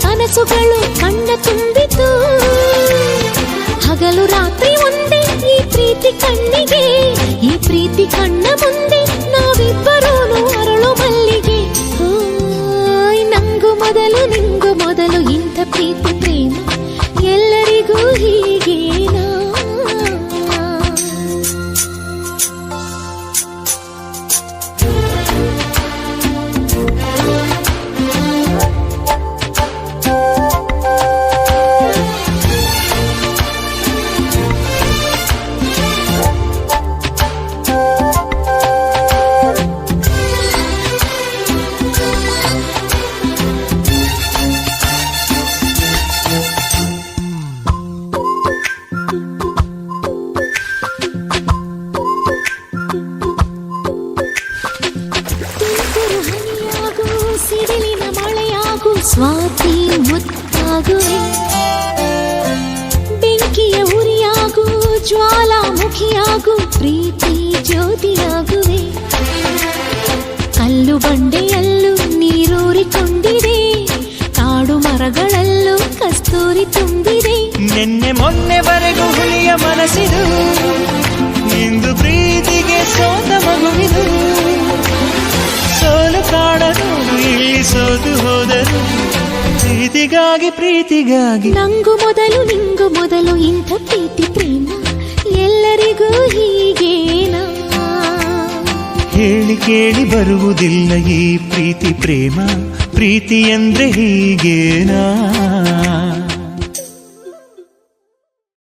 ಕನಸುಗಳು ಕಣ್ಣ ತುಂಬಿತು. ಹಗಲು ರಾತ್ರಿ ಒಂದೇ ಈ ಪ್ರೀತಿ ಕಣ್ಣಿಗೆ, ಈ ಪ್ರೀತಿ ಕಣ್ಣ ಮುಂದೆ ನಾವಿಬ್ಬರೂ ಅರಳು ಮಲ್ಲಿಗೆ. ನಂಗು ಮೊದಲು ನಿಂಗು ಮೊದಲು ಇಂಥ ಪ್ರೀತಿ ಪ್ರೇಮ ಎಲ್ಲರಿಗೂ ಹೀಗೇನಾ? ಸಿಡಿಲಿನ ಮಳೆಯಾಗು ಸ್ವಾತಿ ಮುತ್ತಾಗುವೆ, ಬೆಂಕಿಯ ಉರಿಯಾಗು ಜ್ವಾಲಾಮುಖಿಯಾಗು ಪ್ರೀತಿ ಜ್ಯೋತಿಯಾಗುವೆ. ಕಲ್ಲು ಬಂಡೆಯಲ್ಲೂ ನೀರೂರಿಕೊಂಡಿದೆ, ಕಾಡು ಮರಗಳಲ್ಲೂ ಕಸ್ತೂರಿ ತುಂಬಿದೆ. ನಿನ್ನೆ ಮೊನ್ನೆವರೆಗೂ ಹುಲಿಯ ಮನಸ್ಸಿದು, ಇಂದು ಪ್ರೀತಿಗೆ ಸೋತ ಮಗುವಿದು. ಸೋಲು ಕಾಣಲು ಇಲ್ಲಿ ಸೋತು ಹೋದರು, ಪ್ರೀತಿಗಾಗಿ ಪ್ರೀತಿಗಾಗಿ. ನಂಗು ಮೊದಲು ನಿಂಗು ಮೊದಲು ಇಂಥ ಪ್ರೀತಿ ಪ್ರೇಮ ಎಲ್ಲರಿಗೂ ಹೀಗೇನಾ? ಹೇಳಿ ಕೇಳಿ ಬರುವುದಿಲ್ಲ ಈ ಪ್ರೀತಿ ಪ್ರೇಮ, ಪ್ರೀತಿ ಅಂದ್ರೆ ಹೀಗೇನಾ?